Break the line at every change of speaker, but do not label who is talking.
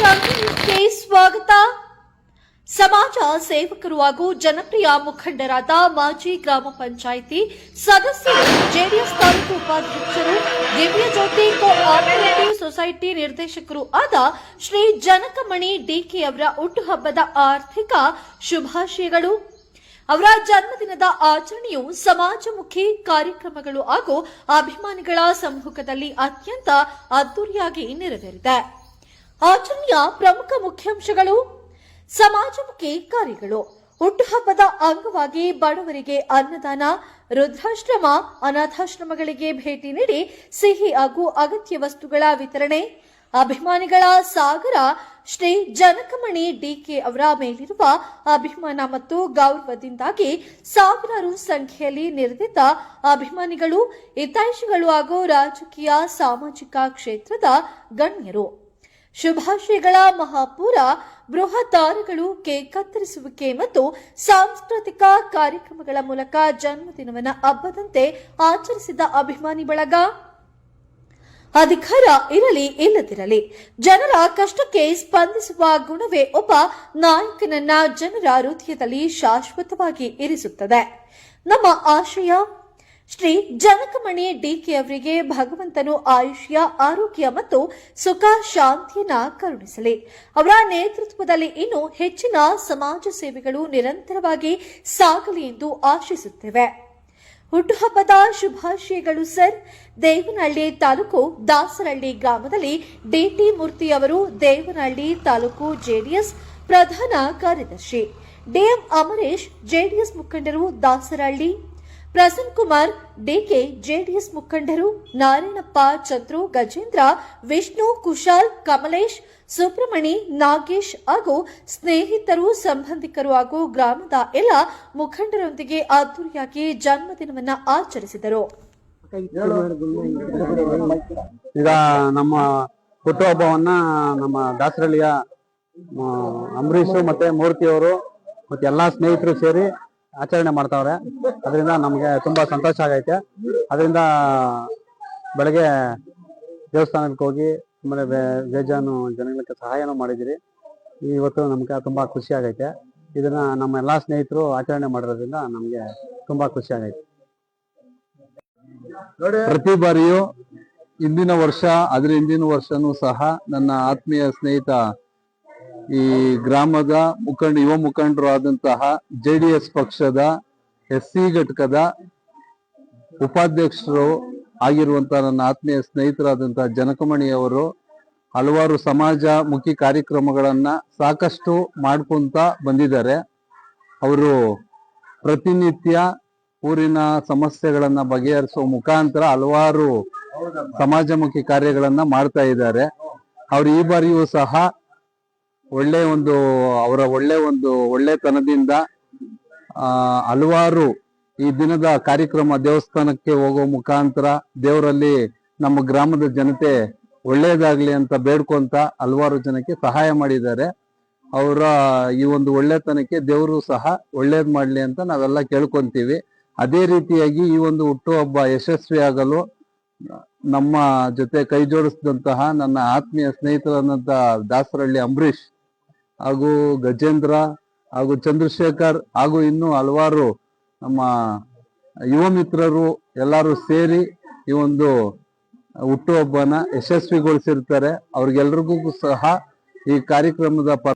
ನ್ಯೂಸ್ಗೆ ಸ್ವಾಗತ. ಸಮಾಜ ಸೇವಕರು ಹಾಗೂ ಜನಪ್ರಿಯ ಮುಖಂಡರಾದ ಮಾಜಿ ಗ್ರಾಮ ಪಂಚಾಯಿತಿ ಸದಸ್ಯರು, ಜೆಡಿಎಸ್ ತಾಲೂಕು ಉಪಾಧ್ಯಕ್ಷರು, ದಿವ್ಯಜ್ಯೋತಿ ಕೋಆಪರೇಟಿವ್ ಸೊಸೈಟಿ ನಿರ್ದೇಶಕರು ಆದ ಶ್ರೀ ಜನಕಮಣಿ ಡಿಕೆ ಅವರ ಹುಟ್ಟುಹಬ್ಬದ ಆರ್ಥಿಕ ಶುಭಾಶಯಗಳು. ಅವರ ಜನ್ಮದಿನದ ಆಚರಣೆಯು ಸಮಾಜಮುಖಿ ಕಾರ್ಯಕ್ರಮಗಳು ಹಾಗೂ ಅಭಿಮಾನಿಗಳ ಸಮ್ಮುಖದಲ್ಲಿ ಅತ್ಯಂತ ಅದ್ದೂರಿಯಾಗಿ ನೆರವೇರಿದೆ. ಆಚರಣೆಯ ಪ್ರಮುಖ ಮುಖ್ಯಾಂಶಗಳು: ಸಮಾಜಮುಖಿ ಕಾರ್ಯಗಳು. ಹುಟ್ಟುಹಬ್ಬದ ಅಂಗವಾಗಿ ಬಡವರಿಗೆ ಅನ್ನದಾನ, ವೃದ್ಧಾಶ್ರಮ, ಅನಾಥಾಶ್ರಮಗಳಿಗೆ ಭೇಟಿ ನೀಡಿ ಸಿಹಿ ಹಾಗೂ ಅಗತ್ಯ ವಸ್ತುಗಳ ವಿತರಣೆ. ಅಭಿಮಾನಿಗಳ ಸಾಗರ. ಶ್ರೀ ಜನಕಮಣಿ ಡಿಕೆ ಅವರ ಮೇಲಿರುವ ಅಭಿಮಾನ ಮತ್ತು ಗೌರವದಿಂದಾಗಿ ಸಾವಿರಾರು ಸಂಖ್ಯೆಯಲ್ಲಿ ನೆರೆದಿದ್ದ ಅಭಿಮಾನಿಗಳು, ಹಿತೈಷಿಗಳು ಹಾಗೂ ರಾಜಕೀಯ ಸಾಮಾಜಿಕ ಕ್ಷೇತ್ರದ ಗಣ್ಯರು. ಶುಭಾಶಯಗಳ ಮಹಾಪೂರ. ಬೃಹತ್ತಾರಗಳು, ಕೇಕ್ ಕತ್ತರಿಸುವಿಕೆ ಮತ್ತು ಸಾಂಸ್ಕೃತಿಕ ಕಾರ್ಯಕ್ರಮಗಳ ಮೂಲಕ ಜನ್ಮದಿನವನ್ನು ಹಬ್ಬದಂತೆ ಆಚರಿಸಿದ ಅಭಿಮಾನಿ ಬಳಗ. ಅಧಿಕಾರ ಇರಲಿ ಇಲ್ಲದಿರಲಿ, ಜನರ ಕಷ್ಟಕ್ಕೆ ಸ್ಪಂದಿಸುವ ಗುಣವೇ ಒಬ್ಬ ನಾಯಕನನ್ನ ಜನರ ಹೃದಯದಲ್ಲಿ ಶಾಶ್ವತವಾಗಿ ಇರಿಸುತ್ತದೆ. ನಮ್ಮ ಆಶಯ, ಶ್ರೀ ಜನಕಮಣಿ ಡಿಕೆ ಅವರಿಗೆ ಭಗವಂತನು ಆಯುಷ್ಯ, ಆರೋಗ್ಯ ಮತ್ತು ಸುಖ ಶಾಂತಿಯನ್ನ ಕರುಣಿಸಲಿ. ಅವರ ನೇತೃತ್ವದಲ್ಲಿ ಇನ್ನೂ ಹೆಚ್ಚಿನ ಸಮಾಜ ಸೇವೆಗಳು ನಿರಂತರವಾಗಿ ಸಾಗಲಿ ಎಂದು ಆಶಿಸುತ್ತೇವೆ. ಹುಟ್ಟುಹಬ್ಬದ ಶುಭಾಶಯಗಳು ಸರ್. ದೇವನಹಳ್ಳಿ ತಾಲೂಕು ದಾಸರಹಳ್ಳಿ ಗ್ರಾಮದಲ್ಲಿ ಡಿಟಿ ಮೂರ್ತಿ ಅವರು, ದೇವನಹಳ್ಳಿ ತಾಲೂಕು ಜೆಡಿಎಸ್ ಪ್ರಧಾನ ಕಾರ್ಯದರ್ಶಿ. ಡಿಎಂ ಅಮರೇಶ್, ಜೆಡಿಎಸ್ ಮುಖಂಡರು, ದಾಸರಹಳ್ಳಿ. ಪ್ರಸನ್ನ ಕುಮಾರ್ ಡಿಕೆ, ಜೆಡಿಎಸ್ ಮುಖಂಡರು. ನಾರಾಯಣಪ್ಪ, ಚಂದ್ರು, ಗಜೇಂದ್ರ, ವಿಷ್ಣು, ಕುಶಾಲ್, ಕಮಲೇಶ್, ಸುಬ್ರಮಣಿ, ನಾಗೇಶ್ ಹಾಗೂ ಸ್ನೇಹಿತರು, ಸಂಬಂಧಿಕರು ಹಾಗೂ ಗ್ರಾಮದ ಎಲ್ಲ ಮುಖಂಡರೊಂದಿಗೆ ಅದ್ದೂರಿಯಾಗಿ ಜನ್ಮದಿನವನ್ನು ಆಚರಿಸಿದರು.
ಈಗ ನಮ್ಮ ಹುಟ್ಟುಹಬ್ಬವನ್ನ ನಮ್ಮ ದಾಸರಳ್ಳಿಯ ಅಂಬರೀಶ್ ಮತ್ತೆ ಮೂರ್ತಿಯವರು ಮತ್ತೆ ಎಲ್ಲಾ ಸ್ನೇಹಿತರು ಸೇರಿ ಆಚರಣೆ ಮಾಡ್ತಾವ್ರೆ. ಅದರಿಂದ ನಮ್ಗೆ ತುಂಬಾ ಸಂತೋಷ ಆಗೈತೆ. ಅದರಿಂದ ಬೆಳಗ್ಗೆ ದೇವಸ್ಥಾನಕ್ಕೆ ಹೋಗಿ ಆಮೇಲೆ ಬೇಜಾನು ಜನಗಳಿಗೆ ಸಹಾಯನೂ ಮಾಡಿದಿರಿ. ಇವತ್ತು ನಮ್ಗೆ ತುಂಬಾ ಖುಷಿ ಆಗೈತೆ. ಇದನ್ನ ನಮ್ಮ ಎಲ್ಲಾ ಸ್ನೇಹಿತರು ಆಚರಣೆ ಮಾಡಿರೋದ್ರಿಂದ ನಮ್ಗೆ ತುಂಬಾ ಖುಷಿ ಆಗೈತೆ.
ಪ್ರತಿ ಬಾರಿಯೂ ಹಿಂದಿನ ವರ್ಷ, ಅದ್ರ ಹಿಂದಿನ ವರ್ಷನೂ ಸಹ ನನ್ನ ಆತ್ಮೀಯ ಸ್ನೇಹಿತ, ಈ ಗ್ರಾಮದ ಯುವ ಮುಖಂಡರು ಆದಂತಹ ಜೆಡಿಎಸ್ ಪಕ್ಷದ SC ಘಟಕದ ಉಪಾಧ್ಯಕ್ಷರು ಆಗಿರುವಂತಹ ನನ್ನ ಆತ್ಮೀಯ ಸ್ನೇಹಿತರಾದಂತಹ ಜನಕಮಣಿ ಅವರು ಹಲವಾರು ಸಮಾಜಮುಖಿ ಕಾರ್ಯಕ್ರಮಗಳನ್ನ ಸಾಕಷ್ಟು ಮಾಡ್ಕೊಂತ ಬಂದಿದ್ದಾರೆ. ಅವರು ಪ್ರತಿನಿತ್ಯ ಊರಿನ ಸಮಸ್ಯೆಗಳನ್ನ ಬಗೆಹರಿಸುವ ಮುಖಾಂತರ ಹಲವಾರು ಸಮಾಜಮುಖಿ ಕಾರ್ಯಗಳನ್ನ ಮಾಡ್ತಾ ಇದ್ದಾರೆ. ಅವರು ಈ ಬಾರಿಯೂ ಸಹ ಅವರ ಒಳ್ಳೆತನದಿಂದ ಹಲವಾರು ಈ ದಿನದ ಕಾರ್ಯಕ್ರಮ, ದೇವಸ್ಥಾನಕ್ಕೆ ಹೋಗೋ ಮುಖಾಂತರ ದೇವರಲ್ಲಿ ನಮ್ಮ ಗ್ರಾಮದ ಜನತೆ ಒಳ್ಳೇದಾಗ್ಲಿ ಅಂತ ಬೇಡ್ಕೊಂತ ಹಲವಾರು ಜನಕ್ಕೆ ಸಹಾಯ ಮಾಡಿದ್ದಾರೆ. ಅವರ ಈ ಒಂದು ಒಳ್ಳೆತನಕ್ಕೆ ದೇವರು ಸಹ ಒಳ್ಳೇದ್ ಮಾಡ್ಲಿ ಅಂತ ನಾವೆಲ್ಲ ಕೇಳ್ಕೊಂತೀವಿ. ಅದೇ ರೀತಿಯಾಗಿ ಈ ಒಂದು ಹುಟ್ಟುಹಬ್ಬ ಯಶಸ್ವಿಯಾಗಲು ನಮ್ಮ ಜೊತೆ ಕೈ ಜೋಡಿಸಿದಂತಹ ನನ್ನ ಆತ್ಮೀಯ ಸ್ನೇಹಿತರಾದಂತ ದಾಸರಹಳ್ಳಿ ಅಂಬರೀಶ್ ಹಾಗೂ ಗಜೇಂದ್ರ ಹಾಗೂ ಚಂದ್ರಶೇಖರ್ ಹಾಗೂ ಇನ್ನೂ ಹಲವಾರು ನಮ್ಮ ಯುವ ಮಿತ್ರರು ಎಲ್ಲರೂ ಸೇರಿ ಈ ಒಂದು ಹುಟ್ಟುಹಬ್ಬನ ಯಶಸ್ವಿಗೊಳಿಸಿರ್ತಾರೆ. ಅವ್ರಿಗೆಲ್ರಿಗೂ ಸಹ ಈ ಕಾರ್ಯಕ್ರಮದ